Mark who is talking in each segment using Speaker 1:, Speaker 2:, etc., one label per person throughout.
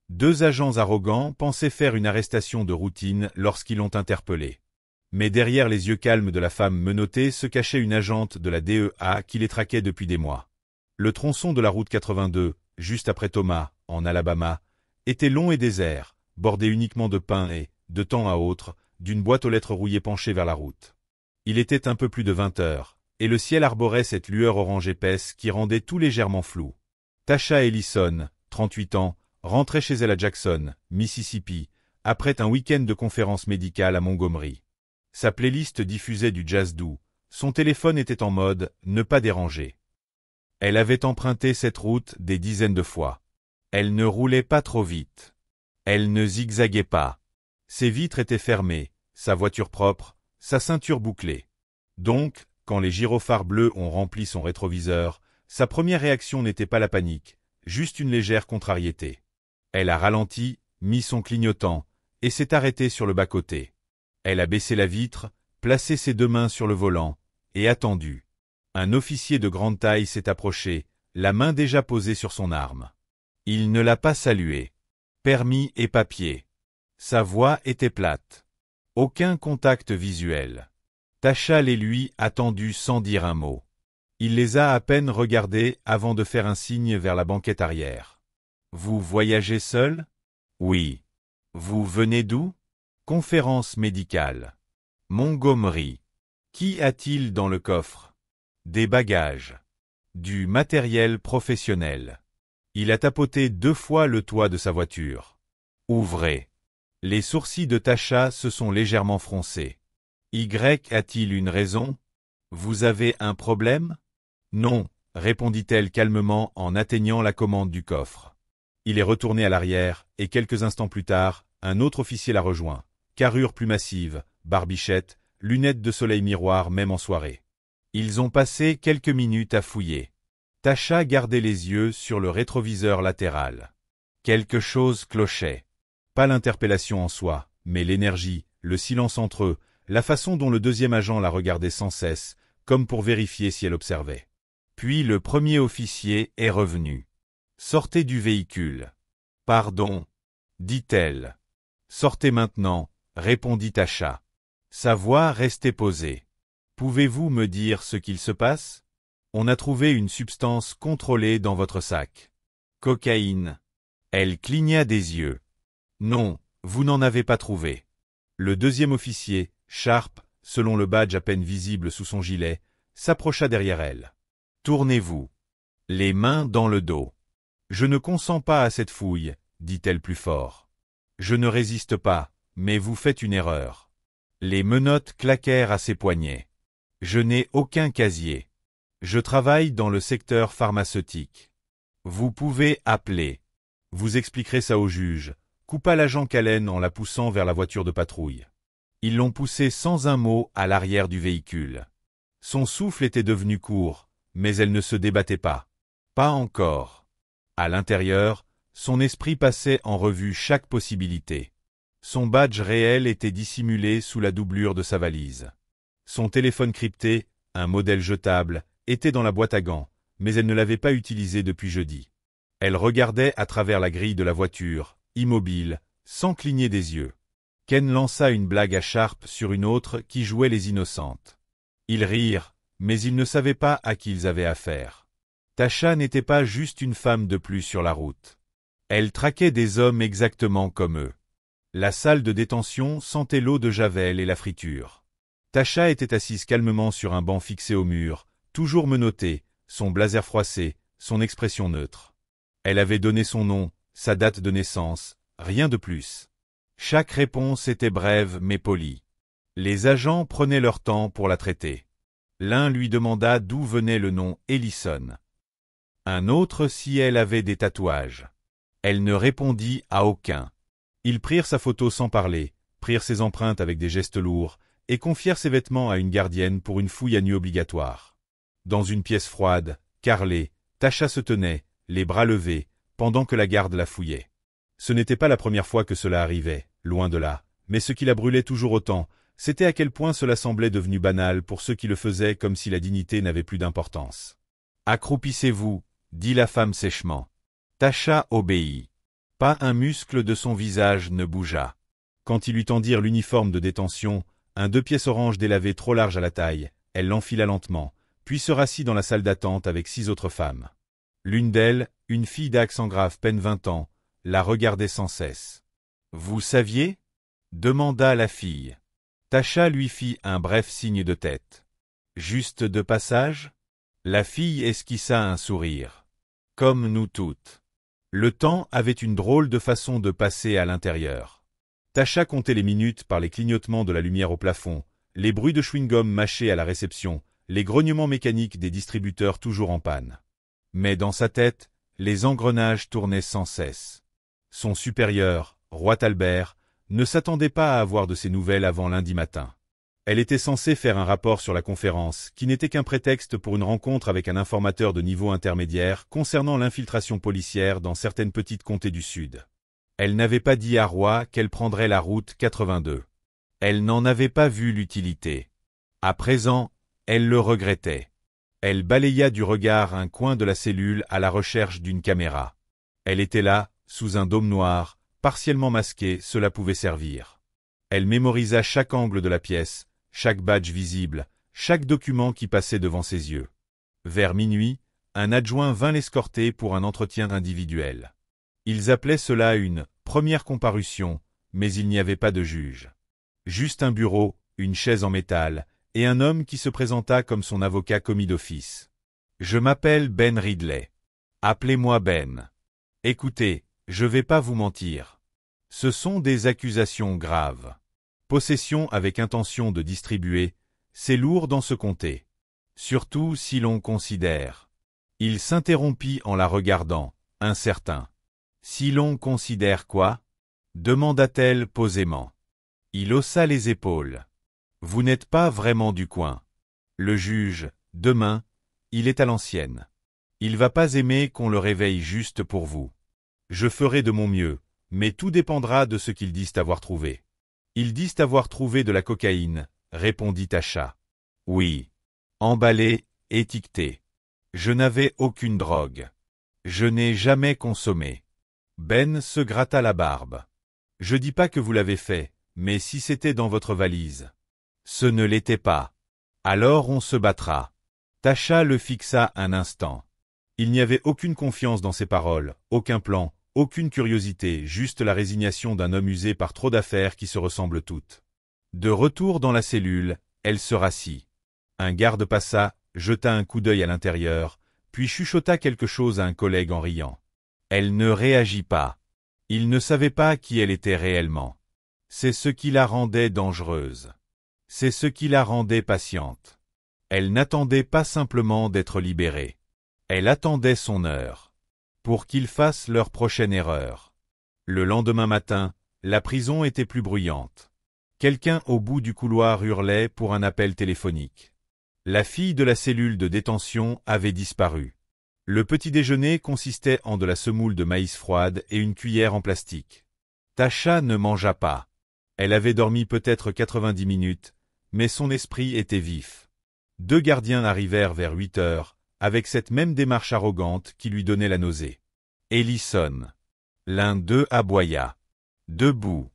Speaker 1: Deux agents arrogants pensaient faire une arrestation de routine lorsqu'ils l'ont interpellé. Mais derrière les yeux calmes de la femme menottée se cachait une agente de la DEA qui les traquait depuis des mois. Le tronçon de la route 82, juste après Thomas, en Alabama, était long et désert, bordé uniquement de pins et, de temps à autre, d'une boîte aux lettres rouillée penchée vers la route. Il était un peu plus de 20 heures, et le ciel arborait cette lueur orange épaisse qui rendait tout légèrement flou. Tasha Ellison, 38 ans, rentrait chez elle à Jackson, Mississippi, après un week-end de conférence médicale à Montgomery. Sa playlist diffusait du jazz doux, son téléphone était en mode « ne pas déranger ». Elle avait emprunté cette route des dizaines de fois. Elle ne roulait pas trop vite. Elle ne zigzaguait pas. Ses vitres étaient fermées, sa voiture propre, sa ceinture bouclée. Donc, quand les gyrophares bleus ont rempli son rétroviseur, sa première réaction n'était pas la panique, juste une légère contrariété. Elle a ralenti, mis son clignotant, et s'est arrêtée sur le bas-côté. Elle a baissé la vitre, placé ses deux mains sur le volant, et attendu. Un officier de grande taille s'est approché, la main déjà posée sur son arme. Il ne l'a pas salué. Permis et papier. Sa voix était plate. Aucun contact visuel. Tasha les lui attendu sans dire un mot. Il les a à peine regardés avant de faire un signe vers la banquette arrière. « Vous voyagez seul ? » ?»« Oui. »« Vous venez d'où ? » ?»« Conférence médicale. »« Montgomery. »« Qui a-t-il dans le coffre ? » ?»« Des bagages. »« Du matériel professionnel. » Il a tapoté 2 fois le toit de sa voiture. « Ouvrez. » Les sourcils de Tasha se sont légèrement froncés. « Y a-t-il une raison ? Vous avez un problème ? » « Non, » répondit-elle calmement en atteignant la commande du coffre. Il est retourné à l'arrière, et quelques instants plus tard, un autre officier l'a rejoint. Carrure plus massive, barbichette, lunettes de soleil miroir même en soirée. Ils ont passé quelques minutes à fouiller. Tasha gardait les yeux sur le rétroviseur latéral. Quelque chose clochait. Pas l'interpellation en soi, mais l'énergie, le silence entre eux, la façon dont le deuxième agent la regardait sans cesse, comme pour vérifier si elle observait. Puis le premier officier est revenu. « Sortez du véhicule. »« Pardon, » dit-elle. « Sortez maintenant, » répondit Tasha. Sa voix restait posée. « Pouvez-vous me dire ce qu'il se passe ? On a trouvé une substance contrôlée dans votre sac. Cocaïne. » Elle cligna des yeux. « Non, vous n'en avez pas trouvé. » Le deuxième officier, Sharp, selon le badge à peine visible sous son gilet, s'approcha derrière elle. « Tournez-vous. » Les mains dans le dos. « Je ne consens pas à cette fouille, » dit-elle plus fort. « Je ne résiste pas, mais vous faites une erreur. » Les menottes claquèrent à ses poignets. « Je n'ai aucun casier. Je travaille dans le secteur pharmaceutique. Vous pouvez appeler. Vous expliquerez ça au juge. » Coupa l'agent Callen en la poussant vers la voiture de patrouille. Ils l'ont poussée sans un mot à l'arrière du véhicule. Son souffle était devenu court, mais elle ne se débattait pas. Pas encore. À l'intérieur, son esprit passait en revue chaque possibilité. Son badge réel était dissimulé sous la doublure de sa valise. Son téléphone crypté, un modèle jetable, était dans la boîte à gants, mais elle ne l'avait pas utilisé depuis jeudi. Elle regardait à travers la grille de la voiture, immobile, sans cligner des yeux. Ken lança une blague à Sharp sur une autre qui jouait les innocentes. Ils rirent, mais ils ne savaient pas à qui ils avaient affaire. Tasha n'était pas juste une femme de plus sur la route. Elle traquait des hommes exactement comme eux. La salle de détention sentait l'eau de javel et la friture. Tasha était assise calmement sur un banc fixé au mur, toujours menottée, son blazer froissé, son expression neutre. Elle avait donné son nom, sa date de naissance, rien de plus. Chaque réponse était brève mais polie. Les agents prenaient leur temps pour la traiter. L'un lui demanda d'où venait le nom Ellison. Un autre si elle avait des tatouages. Elle ne répondit à aucun. Ils prirent sa photo sans parler, prirent ses empreintes avec des gestes lourds, et confièrent ses vêtements à une gardienne pour une fouille à nu obligatoire. Dans une pièce froide, carrelée, Tasha se tenait, les bras levés, pendant que la garde la fouillait. Ce n'était pas la première fois que cela arrivait, loin de là, mais ce qui la brûlait toujours autant, c'était à quel point cela semblait devenu banal pour ceux qui le faisaient comme si la dignité n'avait plus d'importance. « Accroupissez-vous, » dit la femme sèchement. Tasha obéit. Pas un muscle de son visage ne bougea. Quand ils lui tendirent l'uniforme de détention, un 2 pièces orange délavé trop large à la taille, elle l'enfila lentement, puis se rassit dans la salle d'attente avec 6 autres femmes. L'une d'elles, une fille d'accent grave peine 20 ans, la regardait sans cesse. « Vous saviez » demanda la fille. Tasha lui fit un bref signe de tête. « Juste de passage » La fille esquissa un sourire. « Comme nous toutes. » Le temps avait une drôle de façon de passer à l'intérieur. Tasha comptait les minutes par les clignotements de la lumière au plafond, les bruits de chewing-gum mâchés à la réception, les grognements mécaniques des distributeurs toujours en panne. Mais dans sa tête, les engrenages tournaient sans cesse. Son supérieur, Roi Albert, ne s'attendait pas à avoir de ses nouvelles avant lundi matin. Elle était censée faire un rapport sur la conférence, qui n'était qu'un prétexte pour une rencontre avec un informateur de niveau intermédiaire concernant l'infiltration policière dans certaines petites comtés du Sud. Elle n'avait pas dit à Roy qu'elle prendrait la route 82. Elle n'en avait pas vu l'utilité. À présent, elle le regrettait. Elle balaya du regard un coin de la cellule à la recherche d'une caméra. Elle était là, sous un dôme noir, partiellement masqué, cela pouvait servir. Elle mémorisa chaque angle de la pièce, chaque badge visible, chaque document qui passait devant ses yeux. Vers minuit, un adjoint vint l'escorter pour un entretien individuel. Ils appelaient cela une « première comparution », mais il n'y avait pas de juge. Juste un bureau, une chaise en métal, et un homme qui se présenta comme son avocat commis d'office. « Je m'appelle Ben Ridley. Appelez-moi Ben. Écoutez, je vais pas vous mentir. Ce sont des accusations graves. Possession avec intention de distribuer, c'est lourd dans ce comté. Surtout si l'on considère. » Il s'interrompit en la regardant, incertain. « Si l'on considère quoi » demanda-t-elle posément. Il haussa les épaules. « Vous n'êtes pas vraiment du coin. Le juge, demain, il est à l'ancienne. Il va pas aimer qu'on le réveille juste pour vous. Je ferai de mon mieux, mais tout dépendra de ce qu'ils disent avoir trouvé. » « Ils disent avoir trouvé de la cocaïne, » répondit Tasha. « Oui. Emballé, étiqueté. Je n'avais aucune drogue. Je n'ai jamais consommé. » Ben se gratta la barbe. « Je dis pas que vous l'avez fait, mais si c'était dans votre valise. » « Ce ne l'était pas. Alors on se battra. » Tasha le fixa un instant. Il n'y avait aucune confiance dans ses paroles, aucun plan. Aucune curiosité, juste la résignation d'un homme usé par trop d'affaires qui se ressemblent toutes. De retour dans la cellule, elle se rassit. Un garde passa, jeta un coup d'œil à l'intérieur, puis chuchota quelque chose à un collègue en riant. Elle ne réagit pas. Il ne savait pas qui elle était réellement. C'est ce qui la rendait dangereuse. C'est ce qui la rendait patiente. Elle n'attendait pas simplement d'être libérée. Elle attendait son heure. Pour qu'ils fassent leur prochaine erreur. Le lendemain matin, la prison était plus bruyante. Quelqu'un au bout du couloir hurlait pour un appel téléphonique. La fille de la cellule de détention avait disparu. Le petit déjeuner consistait en de la semoule de maïs froide et une cuillère en plastique. Tasha ne mangea pas. Elle avait dormi peut-être 90 minutes, mais son esprit était vif. 2 gardiens arrivèrent vers 8 heures, avec cette même démarche arrogante qui lui donnait la nausée. Ellison. L'un d'eux aboya. Debout.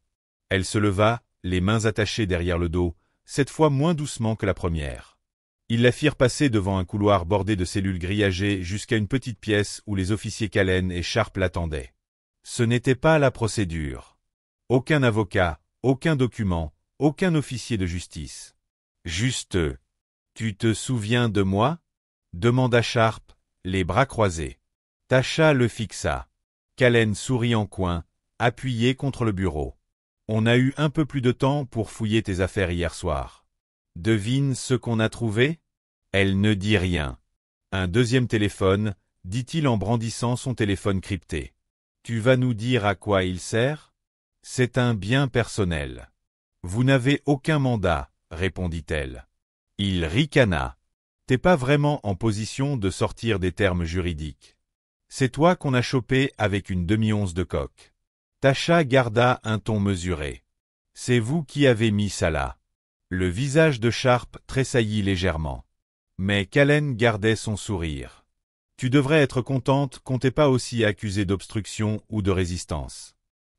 Speaker 1: Elle se leva, les mains attachées derrière le dos, cette fois moins doucement que la première. Ils la firent passer devant un couloir bordé de cellules grillagées jusqu'à une petite pièce où les officiers Callen et Sharp l'attendaient. Ce n'était pas la procédure. Aucun avocat, aucun document, aucun officier de justice. Juste eux. « Tu te souviens de moi ?» demanda Sharp, les bras croisés. Tasha le fixa. Callen sourit en coin, appuyé contre le bureau. « On a eu un peu plus de temps pour fouiller tes affaires hier soir. Devine ce qu'on a trouvé ?» Elle ne dit rien. Un deuxième téléphone, dit-il en brandissant son téléphone crypté. « Tu vas nous dire à quoi il sert ? C'est un bien personnel. »« Vous n'avez aucun mandat, » répondit-elle. Il ricana. « T'es pas vraiment en position de sortir des termes juridiques. C'est toi qu'on a chopé avec une demi-once de coke. » Tasha garda un ton mesuré. « C'est vous qui avez mis ça là. » Le visage de Sharp tressaillit légèrement. Mais Callen gardait son sourire. « Tu devrais être contente qu'on t'ait pas aussi accusé d'obstruction ou de résistance.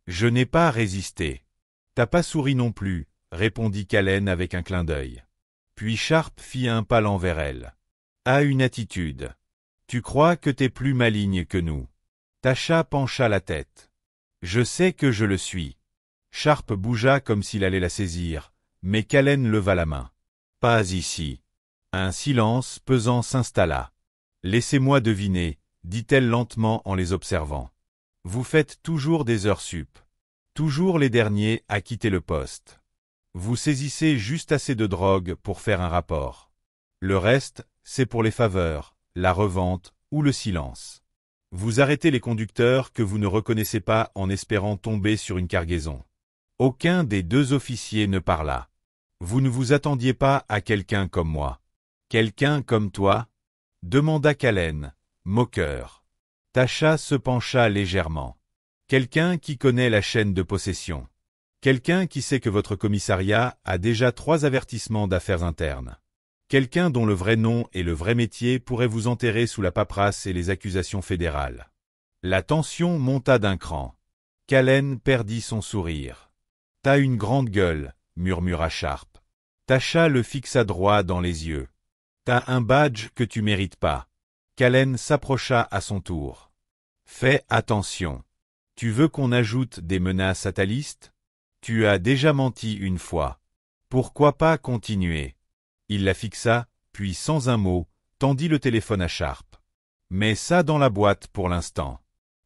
Speaker 1: Je n'ai pas résisté. T'as pas souri non plus, répondit Callen avec un clin d'œil. Puis Sharp fit un pas envers elle. A une attitude. Tu crois que t'es plus maligne que nous. Tasha pencha la tête. Je sais que je le suis. Sharp bougea comme s'il allait la saisir, mais Callen leva la main. Pas ici. Un silence pesant s'installa. Laissez-moi deviner, dit-elle lentement en les observant. Vous faites toujours des heures sup. Toujours les derniers à quitter le poste. Vous saisissez juste assez de drogue pour faire un rapport. Le reste, c'est pour les faveurs, la revente ou le silence. Vous arrêtez les conducteurs que vous ne reconnaissez pas en espérant tomber sur une cargaison. Aucun des deux officiers ne parla. Vous ne vous attendiez pas à quelqu'un comme moi. Quelqu'un comme toi? Demanda Callen, moqueur. Tasha se pencha légèrement. Quelqu'un qui connaît la chaîne de possession. Quelqu'un qui sait que votre commissariat a déjà 3 avertissements d'affaires internes. Quelqu'un dont le vrai nom et le vrai métier pourraient vous enterrer sous la paperasse et les accusations fédérales. La tension monta d'un cran. Callen perdit son sourire. T'as une grande gueule, murmura Sharp. Tasha le fixa droit dans les yeux. T'as un badge que tu mérites pas. Callen s'approcha à son tour. Fais attention. Tu veux qu'on ajoute des menaces à ta liste? Tu as déjà menti une fois. Pourquoi pas continuer? Il la fixa, puis sans un mot, tendit le téléphone à Sharp. Mets ça dans la boîte pour l'instant.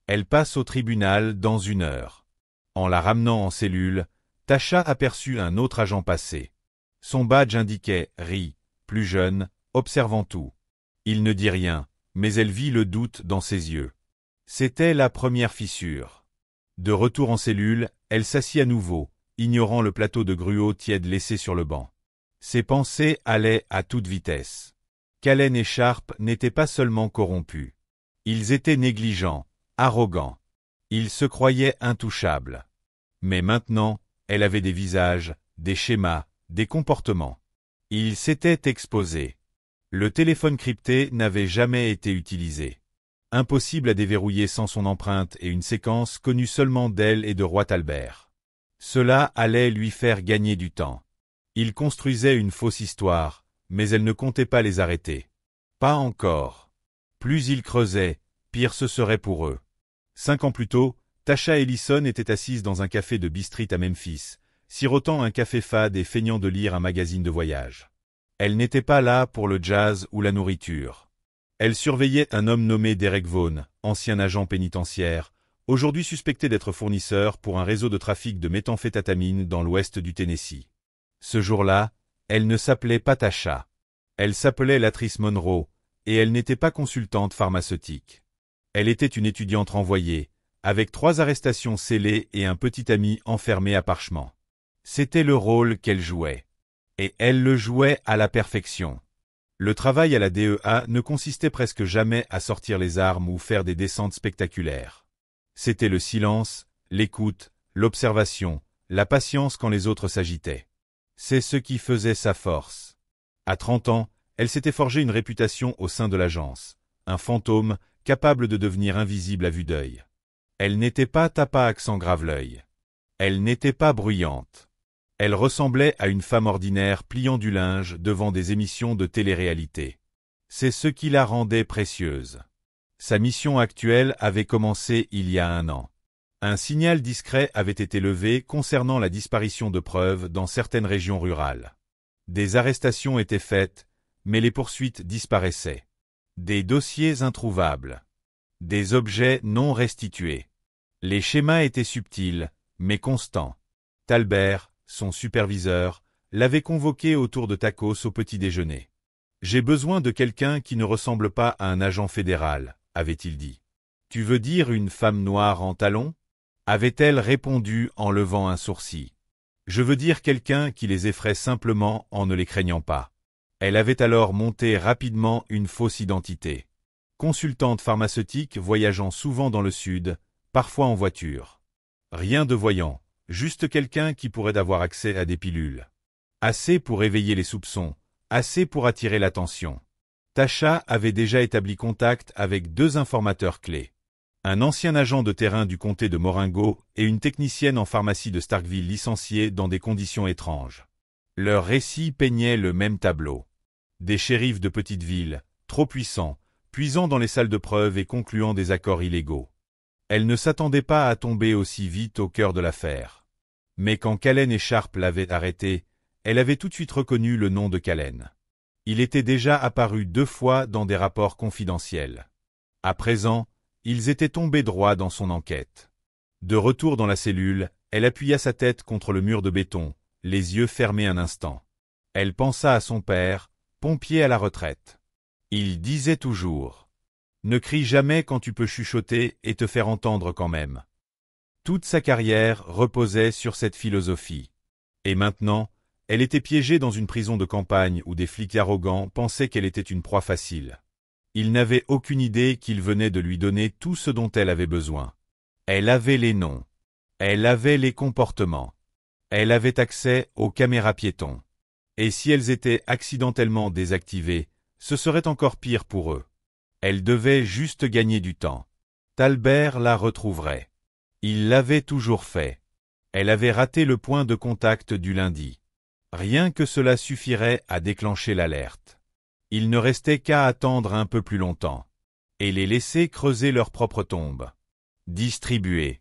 Speaker 1: Elle passe au tribunal dans 1 heure. En la ramenant en cellule, Tasha aperçut un autre agent passer. Son badge indiquait « Ri », plus jeune, observant tout. Il ne dit rien, mais elle vit le doute dans ses yeux. C'était la première fissure. De retour en cellule, elle s'assit à nouveau, ignorant le plateau de gruau tiède laissé sur le banc. Ses pensées allaient à toute vitesse. Callen et Sharp n'étaient pas seulement corrompus. Ils étaient négligents, arrogants. Ils se croyaient intouchables. Mais maintenant, elle avait des visages, des schémas, des comportements. Ils s'étaient exposés. Le téléphone crypté n'avait jamais été utilisé. Impossible à déverrouiller sans son empreinte et une séquence connue seulement d'elle et de Roy Albert. Cela allait lui faire gagner du temps. Il construisait une fausse histoire, mais elle ne comptait pas les arrêter. Pas encore. Plus ils creusaient, pire ce serait pour eux. 5 ans plus tôt, Tasha Ellison était assise dans un café de B-Street à Memphis, sirotant un café fade et feignant de lire un magazine de voyage. Elle n'était pas là pour le jazz ou la nourriture. Elle surveillait un homme nommé Derek Vaughn, ancien agent pénitentiaire, aujourd'hui suspecté d'être fournisseur pour un réseau de trafic de méthamphétamine dans l'ouest du Tennessee. Ce jour-là, elle ne s'appelait pas Tasha. Elle s'appelait Latrice Monroe, et elle n'était pas consultante pharmaceutique. Elle était une étudiante renvoyée, avec 3 arrestations scellées et un petit ami enfermé à Parchement. C'était le rôle qu'elle jouait. Et elle le jouait à la perfection. Le travail à la DEA ne consistait presque jamais à sortir les armes ou faire des descentes spectaculaires. C'était le silence, l'écoute, l'observation, la patience quand les autres s'agitaient. C'est ce qui faisait sa force. À 30 ans, elle s'était forgé une réputation au sein de l'agence, un fantôme capable de devenir invisible à vue d'œil. Elle n'était pas Tapa accent Graveleuil. Elle n'était pas bruyante. Elle ressemblait à une femme ordinaire pliant du linge devant des émissions de télé-réalité. C'est ce qui la rendait précieuse. Sa mission actuelle avait commencé il y a 1 an. Un signal discret avait été levé concernant la disparition de preuves dans certaines régions rurales. Des arrestations étaient faites, mais les poursuites disparaissaient. Des dossiers introuvables. Des objets non restitués. Les schémas étaient subtils, mais constants. Talbert, son superviseur, l'avait convoqué autour de tacos au petit déjeuner. « J'ai besoin de quelqu'un qui ne ressemble pas à un agent fédéral », avait-il dit. « Tu veux dire une femme noire en talons ?» avait-elle répondu en levant un sourcil. « Je veux dire quelqu'un qui les effraie simplement en ne les craignant pas. » Elle avait alors monté rapidement une fausse identité. Consultante pharmaceutique voyageant souvent dans le sud, parfois en voiture. Rien de voyant. Juste quelqu'un qui pourrait avoir accès à des pilules. Assez pour éveiller les soupçons, assez pour attirer l'attention. Tasha avait déjà établi contact avec 2 informateurs clés. Un ancien agent de terrain du comté de Moringo et une technicienne en pharmacie de Starkville licenciée dans des conditions étranges. Leurs récits peignaient le même tableau. Des shérifs de petite ville, trop puissants, puisant dans les salles de preuve et concluant des accords illégaux. Elle ne s'attendait pas à tomber aussi vite au cœur de l'affaire. Mais quand Callen et Sharp l'avaient arrêté, elle avait tout de suite reconnu le nom de Callen. Il était déjà apparu 2 fois dans des rapports confidentiels. À présent, ils étaient tombés droit dans son enquête. De retour dans la cellule, elle appuya sa tête contre le mur de béton, les yeux fermés un instant. Elle pensa à son père, pompier à la retraite. Il disait toujours « Ne crie jamais quand tu peux chuchoter et te faire entendre quand même ». Toute sa carrière reposait sur cette philosophie. Et maintenant, elle était piégée dans une prison de campagne où des flics arrogants pensaient qu'elle était une proie facile. Ils n'avaient aucune idée qu'il venait de lui donner tout ce dont elle avait besoin. Elle avait les noms. Elle avait les comportements. Elle avait accès aux caméras piétons. Et si elles étaient accidentellement désactivées, ce serait encore pire pour eux. Elle devait juste gagner du temps. Talbert la retrouverait. Il l'avait toujours fait. Elle avait raté le point de contact du lundi. Rien que cela suffirait à déclencher l'alerte. Il ne restait qu'à attendre un peu plus longtemps. Et les laisser creuser leur propre tombe. Distribuer.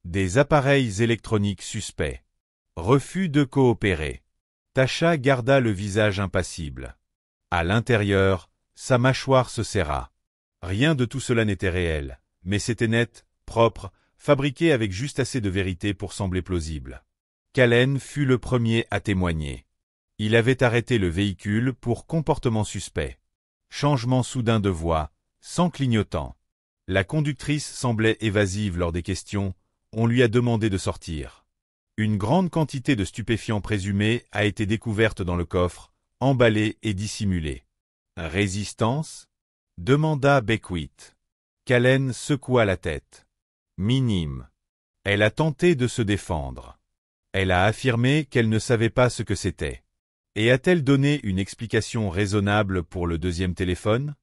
Speaker 1: Des appareils électroniques suspects. Refus de coopérer. Tasha garda le visage impassible. À l'intérieur, sa mâchoire se serra. Rien de tout cela n'était réel, mais c'était net, propre, fabriqué avec juste assez de vérité pour sembler plausible. Callen fut le premier à témoigner. Il avait arrêté le véhicule pour comportement suspect. Changement soudain de voix, sans clignotant. La conductrice semblait évasive lors des questions, on lui a demandé de sortir. Une grande quantité de stupéfiants présumés a été découverte dans le coffre, emballée et dissimulée. Résistance ? Demanda Beckwith. Callen secoua la tête. Minime. Elle a tenté de se défendre. Elle a affirmé qu'elle ne savait pas ce que c'était. Et a-t-elle donné une explication raisonnable pour le 2e téléphone?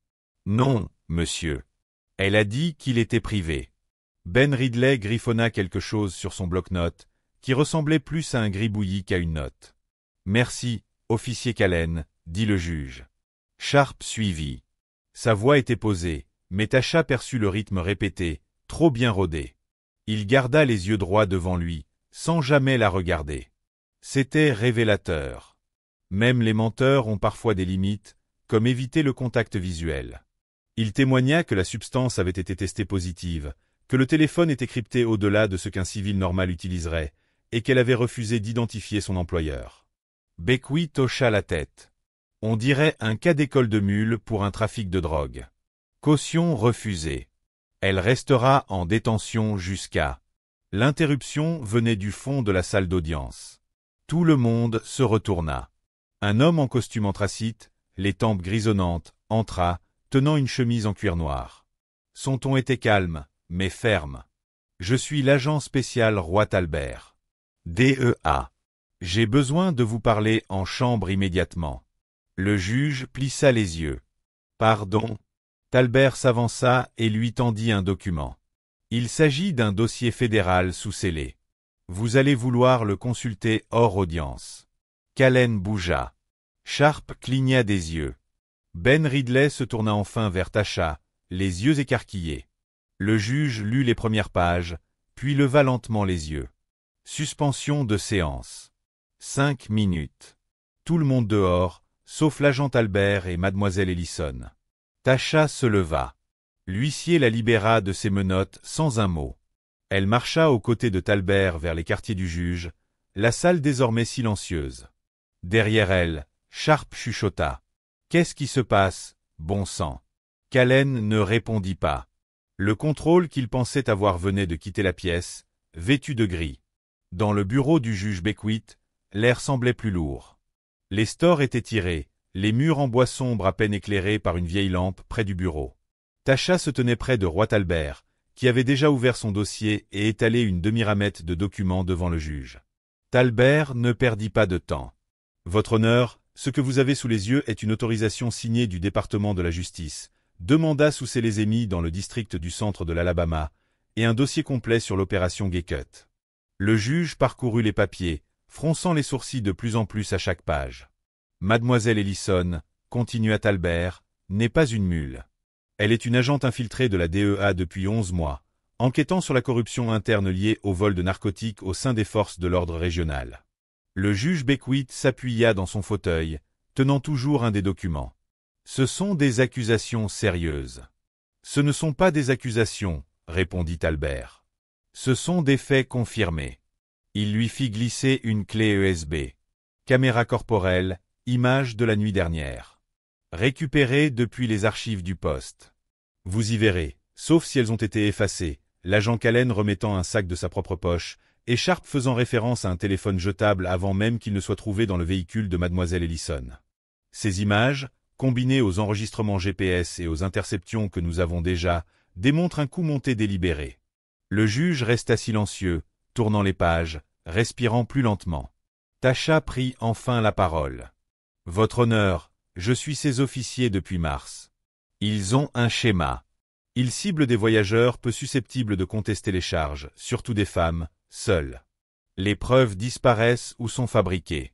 Speaker 1: Non, monsieur. Elle a dit qu'il était privé. Ben Ridley griffonna quelque chose sur son bloc-notes, qui ressemblait plus à un gribouillis qu'à une note. Merci, officier Callen, dit le juge. Sharp suivit. Sa voix était posée, mais Tasha perçut le rythme répété, trop bien rodé. Il garda les yeux droits devant lui, sans jamais la regarder. C'était révélateur. Même les menteurs ont parfois des limites, comme éviter le contact visuel. Il témoigna que la substance avait été testée positive, que le téléphone était crypté au-delà de ce qu'un civil normal utiliserait, et qu'elle avait refusé d'identifier son employeur. Beckwith hocha la tête. On dirait un cas d'école de mule pour un trafic de drogue. Caution refusée. Elle restera en détention jusqu'à... L'interruption venait du fond de la salle d'audience. Tout le monde se retourna. Un homme en costume anthracite, les tempes grisonnantes, entra, tenant une chemise en cuir noir. Son ton était calme, mais ferme. « Je suis l'agent spécial Roi Talbert. DEA. J'ai besoin de vous parler en chambre immédiatement. » Le juge plissa les yeux. « Pardon ?» Talbert s'avança et lui tendit un document. « Il s'agit d'un dossier fédéral sous scellé. Vous allez vouloir le consulter hors audience. » Callen bougea. Sharp cligna des yeux. Ben Ridley se tourna enfin vers Tasha, les yeux écarquillés. Le juge lut les premières pages, puis leva lentement les yeux. Suspension de séance. 5 minutes. Tout le monde dehors, sauf l'agent Talbert et mademoiselle Ellison. Tasha se leva. L'huissier la libéra de ses menottes sans un mot. Elle marcha aux côtés de Talbert vers les quartiers du juge, la salle désormais silencieuse. Derrière elle, Sharp chuchota. « Qu'est-ce qui se passe, bon sang ?» Callen ne répondit pas. Le contrôle qu'il pensait avoir venait de quitter la pièce, vêtu de gris. Dans le bureau du juge Beckwith, l'air semblait plus lourd. Les stores étaient tirés, les murs en bois sombre à peine éclairés par une vieille lampe près du bureau. Tasha se tenait près de Roi Talbert, qui avait déjà ouvert son dossier et étalé une demi-ramette de documents devant le juge. Talbert ne perdit pas de temps. « Votre honneur, Ce que vous avez sous les yeux est une autorisation signée du département de la justice, 2 mandats sous scellés émis dans le district du centre de l'Alabama, et un dossier complet sur l'opération Gaycut. Le juge parcourut les papiers, fronçant les sourcils de plus en plus à chaque page. Mademoiselle Ellison, continua Talbert, n'est pas une mule. Elle est une agente infiltrée de la DEA depuis 11 mois, enquêtant sur la corruption interne liée au vol de narcotiques au sein des forces de l'ordre régional. Le juge Beckwith s'appuya dans son fauteuil, tenant toujours un des documents. Ce sont des accusations sérieuses. Ce ne sont pas des accusations, répondit Talbert. Ce sont des faits confirmés. Il lui fit glisser une clé USB. Caméra corporelle, image de la nuit dernière. Récupérée depuis les archives du poste. Vous y verrez, sauf si elles ont été effacées, l'agent Callen remettant un sac de sa propre poche, et Sharp faisant référence à un téléphone jetable avant même qu'il ne soit trouvé dans le véhicule de mademoiselle Ellison. Ces images, combinées aux enregistrements GPS et aux interceptions que nous avons déjà, démontrent un coup monté délibéré. Le juge resta silencieux, tournant les pages, respirant plus lentement. Tasha prit enfin la parole. « Votre honneur, je suis ses officiers depuis mars. Ils ont un schéma. Ils ciblent des voyageurs peu susceptibles de contester les charges, surtout des femmes, seules. Les preuves disparaissent ou sont fabriquées.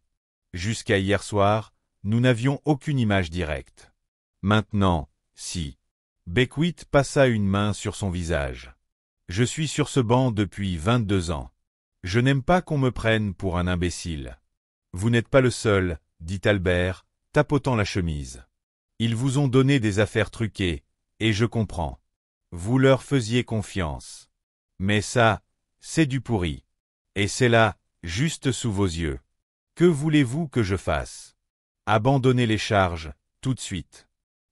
Speaker 1: Jusqu'à hier soir, nous n'avions aucune image directe. Maintenant, si. » Beckwith passa une main sur son visage. « Je suis sur ce banc depuis 22 ans. Je n'aime pas qu'on me prenne pour un imbécile. Vous n'êtes pas le seul, dit Albert, tapotant la chemise. Ils vous ont donné des affaires truquées, et je comprends. Vous leur faisiez confiance. Mais ça, c'est du pourri. Et c'est là, juste sous vos yeux. Que voulez-vous que je fasse? Abandonnez les charges, tout de suite.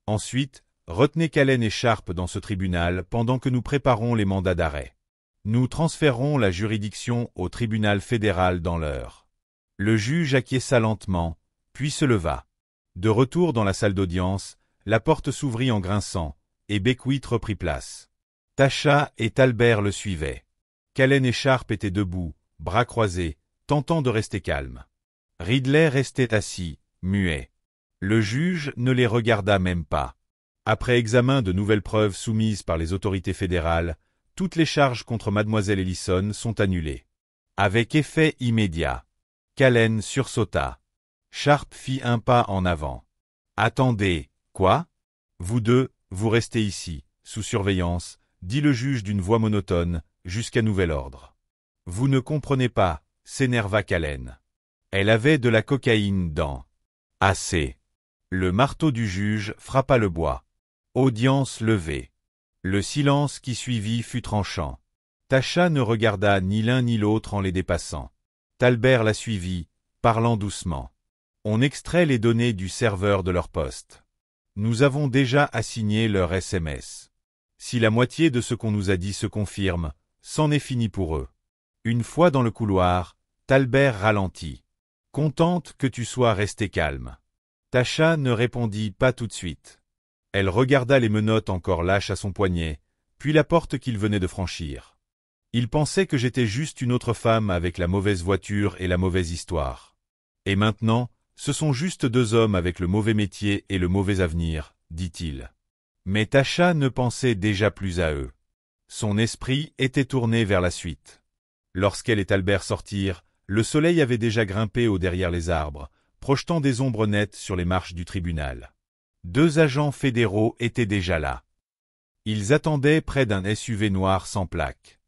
Speaker 1: Ensuite, retenez Callen et Sharp dans ce tribunal pendant que nous préparons les mandats d'arrêt. Nous transférerons la juridiction au tribunal fédéral dans l'heure. » Le juge acquiesça lentement, puis se leva. De retour dans la salle d'audience, la porte s'ouvrit en grinçant, et Beckwith reprit place. Tasha et Talbert le suivaient. Callen et Sharp étaient debout, bras croisés, tentant de rester calmes. Ridley restait assis, muet. Le juge ne les regarda même pas. Après examen de nouvelles preuves soumises par les autorités fédérales, toutes les charges contre mademoiselle Ellison sont annulées. Avec effet immédiat. Callen sursauta. Sharp fit un pas en avant. « Attendez, quoi? Vous deux, vous restez ici, sous surveillance, » dit le juge d'une voix monotone, jusqu'à nouvel ordre. « Vous ne comprenez pas, » s'énerva Callen. Elle avait de la cocaïne dans. Assez. Le marteau du juge frappa le bois. Audience levée. Le silence qui suivit fut tranchant. Tasha ne regarda ni l'un ni l'autre en les dépassant. Talbert la suivit, parlant doucement. On extrait les données du serveur de leur poste. Nous avons déjà assigné leur SMS. Si la moitié de ce qu'on nous a dit se confirme, c'en est fini pour eux. Une fois dans le couloir, Talbert ralentit. Contente que tu sois resté calme. Tasha ne répondit pas tout de suite. Elle regarda les menottes encore lâches à son poignet, puis la porte qu'il venait de franchir. Il pensait que j'étais juste une autre femme avec la mauvaise voiture et la mauvaise histoire. Et maintenant, ce sont juste 2 hommes avec le mauvais métier et le mauvais avenir, dit-il. Mais Tasha ne pensait déjà plus à eux. Son esprit était tourné vers la suite. Lorsqu'elle et Talbert sortirent, le soleil avait déjà grimpé au derrière les arbres, projetant des ombres nettes sur les marches du tribunal. 2 agents fédéraux étaient déjà là. Ils attendaient près d'un SUV noir sans plaque.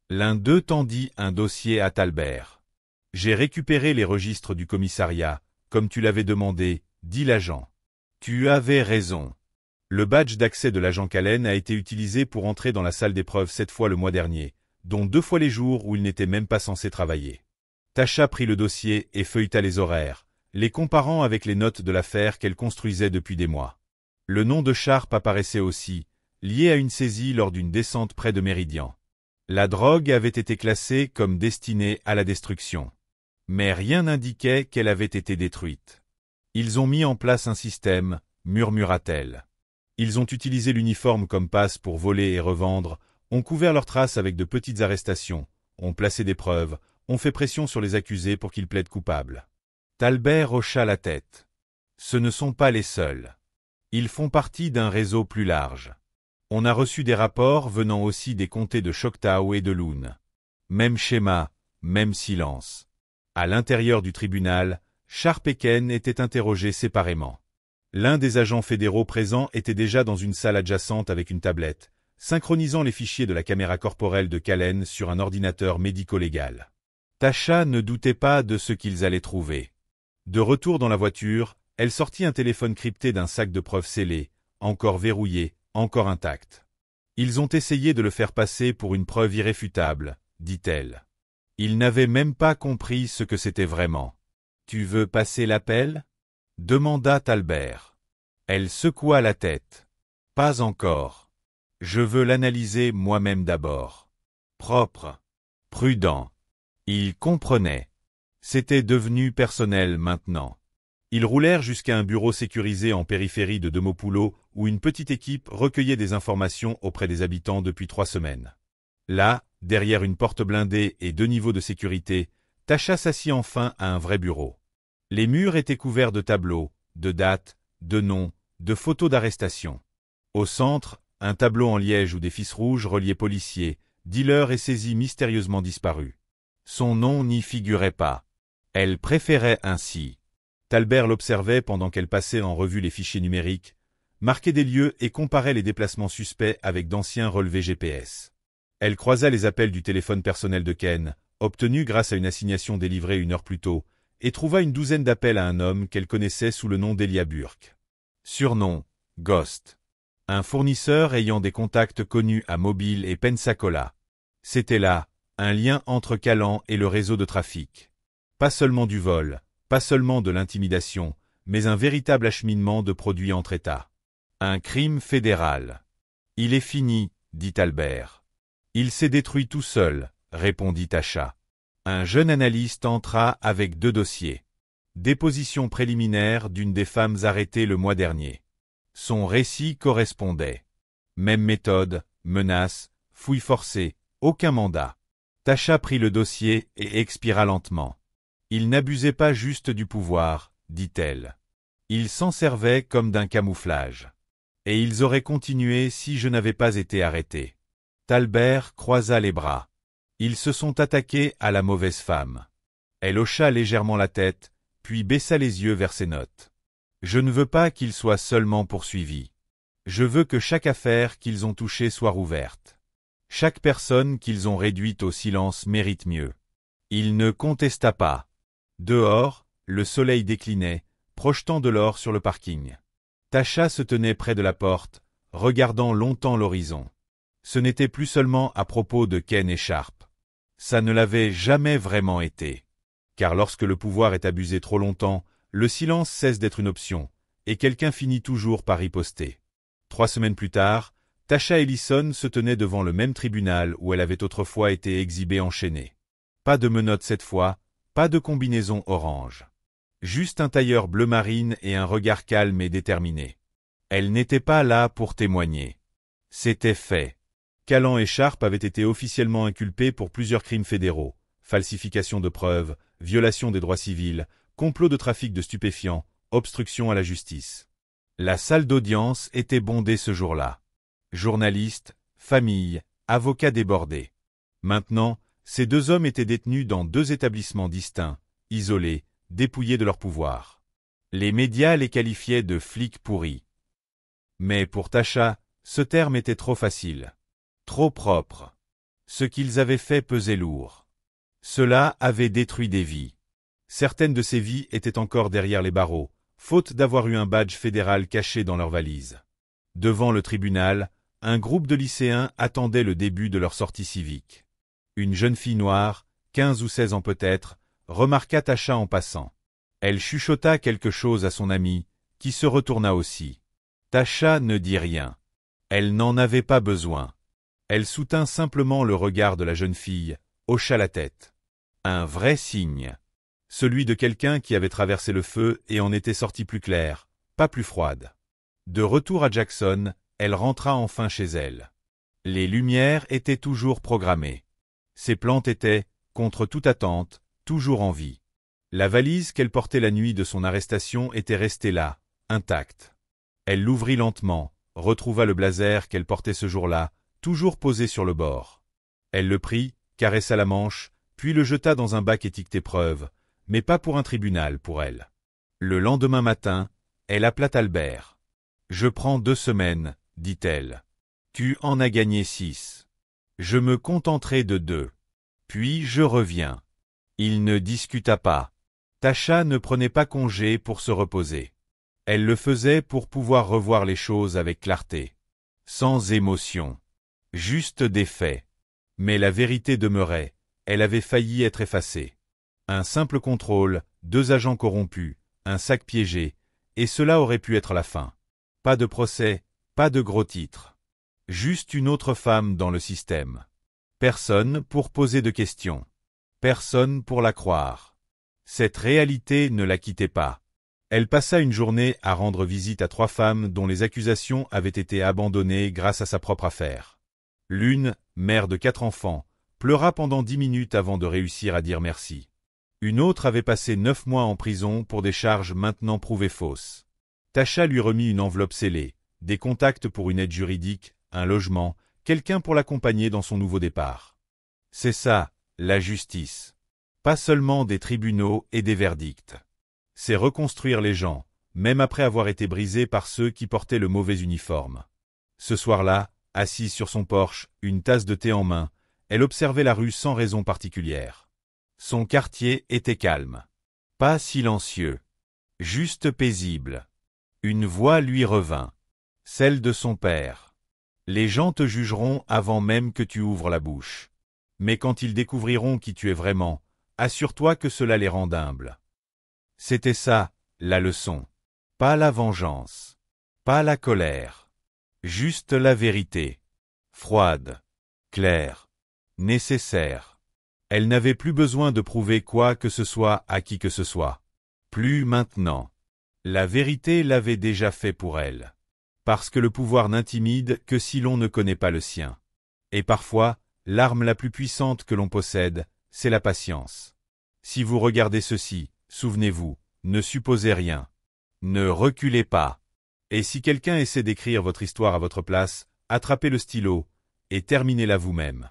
Speaker 1: L'un d'eux tendit un dossier à Talbert. « J'ai récupéré les registres du commissariat, comme tu l'avais demandé, » dit l'agent. « Tu avais raison. Le badge d'accès de l'agent Callen a été utilisé pour entrer dans la salle d'épreuve 7 fois le mois dernier, dont 2 fois les jours où il n'était même pas censé travailler. » Tasha prit le dossier et feuilleta les horaires, les comparant avec les notes de l'affaire qu'elle construisait depuis des mois. Le nom de Sharp apparaissait aussi, lié à une saisie lors d'une descente près de Méridian. La drogue avait été classée comme destinée à la destruction. Mais rien n'indiquait qu'elle avait été détruite. Ils ont mis en place un système, murmura-t-elle. Ils ont utilisé l'uniforme comme passe pour voler et revendre, ont couvert leurs traces avec de petites arrestations, ont placé des preuves, ont fait pression sur les accusés pour qu'ils plaident coupables. Talbert hocha la tête. Ce ne sont pas les seuls. Ils font partie d'un réseau plus large. On a reçu des rapports venant aussi des comtés de Choctaw et de Loon. Même schéma, même silence. À l'intérieur du tribunal, Sharp et Ken étaient interrogés séparément. L'un des agents fédéraux présents était déjà dans une salle adjacente avec une tablette, synchronisant les fichiers de la caméra corporelle de Callen sur un ordinateur médico-légal. Tasha ne doutait pas de ce qu'ils allaient trouver. De retour dans la voiture, elle sortit un téléphone crypté d'un sac de preuves scellé, encore verrouillé, encore intact. Ils ont essayé de le faire passer pour une preuve irréfutable, dit-elle. Ils n'avaient même pas compris ce que c'était vraiment. « Tu veux passer l'appel » demanda Talbert. Elle secoua la tête. « Pas encore. Je veux l'analyser moi-même d'abord. » Propre. Prudent. Il comprenait. C'était devenu personnel maintenant. Ils roulèrent jusqu'à un bureau sécurisé en périphérie de Demopoulo où une petite équipe recueillait des informations auprès des habitants depuis 3 semaines. Là, derrière une porte blindée et 2 niveaux de sécurité, Tasha s'assit enfin à un vrai bureau. Les murs étaient couverts de tableaux, de dates, de noms, de photos d'arrestation. Au centre, un tableau en liège où des fils rouges reliaient policiers, dealers et saisis mystérieusement disparus. Son nom n'y figurait pas. Elle préférait ainsi. Talbert l'observait pendant qu'elle passait en revue les fichiers numériques, marquait des lieux et comparait les déplacements suspects avec d'anciens relevés GPS. Elle croisa les appels du téléphone personnel de Ken, obtenu grâce à une assignation délivrée 1 heure plus tôt, et trouva une douzaine d'appels à un homme qu'elle connaissait sous le nom d'Elia Burke. Surnom, Ghost. Un fournisseur ayant des contacts connus à Mobile et Pensacola. C'était là, un lien entre Callan et le réseau de trafic. Pas seulement du vol, pas seulement de l'intimidation, mais un véritable acheminement de produits entre États. Un crime fédéral. Il est fini, dit Albert. Il s'est détruit tout seul, répondit Tasha. Un jeune analyste entra avec 2 dossiers. Déposition préliminaire d'une des femmes arrêtées le mois dernier. Son récit correspondait. Même méthode, menaces, fouilles forcées, aucun mandat. Tasha prit le dossier et expira lentement. Il n'abusait pas juste du pouvoir, dit-elle. Il s'en servait comme d'un camouflage. Et ils auraient continué si je n'avais pas été arrêté. Talbert croisa les bras. Ils se sont attaqués à la mauvaise femme. Elle hocha légèrement la tête, puis baissa les yeux vers ses notes. Je ne veux pas qu'ils soient seulement poursuivis. Je veux que chaque affaire qu'ils ont touchée soit rouverte. Chaque personne qu'ils ont réduite au silence mérite mieux. Il ne contesta pas. Dehors, le soleil déclinait, projetant de l'or sur le parking. Tasha se tenait près de la porte, regardant longtemps l'horizon. Ce n'était plus seulement à propos de Ken et Sharp. Ça ne l'avait jamais vraiment été. Car lorsque le pouvoir est abusé trop longtemps, le silence cesse d'être une option, et quelqu'un finit toujours par riposter. 3 semaines plus tard, Tasha Ellison se tenait devant le même tribunal où elle avait autrefois été exhibée enchaînée. Pas de menottes cette fois, pas de combinaison orange. Juste un tailleur bleu marine et un regard calme et déterminé. Elle n'était pas là pour témoigner. C'était fait. Callan et Sharp avaient été officiellement inculpés pour plusieurs crimes fédéraux, falsification de preuves, violation des droits civils, complot de trafic de stupéfiants, obstruction à la justice. La salle d'audience était bondée ce jour-là. Journalistes, familles, avocats débordés. Maintenant, ces 2 hommes étaient détenus dans 2 établissements distincts, isolés, dépouillés de leur pouvoir. Les médias les qualifiaient de flics pourris. Mais pour Tasha, ce terme était trop facile. Trop propre. Ce qu'ils avaient fait pesait lourd. Cela avait détruit des vies. Certaines de ces vies étaient encore derrière les barreaux, faute d'avoir eu un badge fédéral caché dans leur valise. Devant le tribunal, un groupe de lycéens attendait le début de leur sortie civique. Une jeune fille noire, 15 ou 16 ans peut-être, remarqua Tasha en passant. Elle chuchota quelque chose à son amie, qui se retourna aussi. Tasha ne dit rien. Elle n'en avait pas besoin. Elle soutint simplement le regard de la jeune fille, hocha la tête. Un vrai signe. Celui de quelqu'un qui avait traversé le feu et en était sorti plus claire, pas plus froide. De retour à Jackson, elle rentra enfin chez elle. Les lumières étaient toujours programmées. Ses plantes étaient, contre toute attente, toujours en vie. La valise qu'elle portait la nuit de son arrestation était restée là, intacte. Elle l'ouvrit lentement, retrouva le blazer qu'elle portait ce jour-là, toujours posé sur le bord. Elle le prit, caressa la manche, puis le jeta dans un bac étiqueté preuve, mais pas pour un tribunal pour elle. Le lendemain matin, elle appela Albert. « Je prends 2 semaines, dit-elle. Tu en as gagné 6. Je me contenterai de 2. Puis je reviens. » Il ne discuta pas. Tasha ne prenait pas congé pour se reposer. Elle le faisait pour pouvoir revoir les choses avec clarté. Sans émotion. Juste des faits. Mais la vérité demeurait, elle avait failli être effacée. Un simple contrôle, 2 agents corrompus, un sac piégé, et cela aurait pu être la fin. Pas de procès, pas de gros titres. Juste une autre femme dans le système. Personne pour poser de questions. Personne pour la croire. Cette réalité ne la quittait pas. Elle passa une journée à rendre visite à 3 femmes dont les accusations avaient été abandonnées grâce à sa propre affaire. L'une, mère de 4 enfants, pleura pendant 10 minutes avant de réussir à dire merci. Une autre avait passé 9 mois en prison pour des charges maintenant prouvées fausses. Tasha lui remit une enveloppe scellée, des contacts pour une aide juridique, un logement, quelqu'un pour l'accompagner dans son nouveau départ. C'est ça, la justice. Pas seulement des tribunaux et des verdicts. C'est reconstruire les gens, même après avoir été brisés par ceux qui portaient le mauvais uniforme. Ce soir-là, assise sur son porche, une tasse de thé en main, elle observait la rue sans raison particulière. Son quartier était calme. Pas silencieux. Juste paisible. Une voix lui revint. Celle de son père. Les gens te jugeront avant même que tu ouvres la bouche. Mais quand ils découvriront qui tu es vraiment, assure-toi que cela les rende humbles. C'était ça, la leçon. Pas la vengeance. Pas la colère. Juste la vérité. Froide. Claire. Nécessaire. Elle n'avait plus besoin de prouver quoi que ce soit à qui que ce soit. Plus maintenant. La vérité l'avait déjà fait pour elle. Parce que le pouvoir n'intimide que si l'on ne connaît pas le sien. Et parfois, l'arme la plus puissante que l'on possède, c'est la patience. Si vous regardez ceci, souvenez-vous, ne supposez rien. Ne reculez pas. Et si quelqu'un essaie d'écrire votre histoire à votre place, attrapez le stylo et terminez-la vous-même.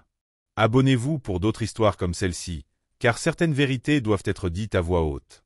Speaker 1: Abonnez-vous pour d'autres histoires comme celle-ci, car certaines vérités doivent être dites à voix haute.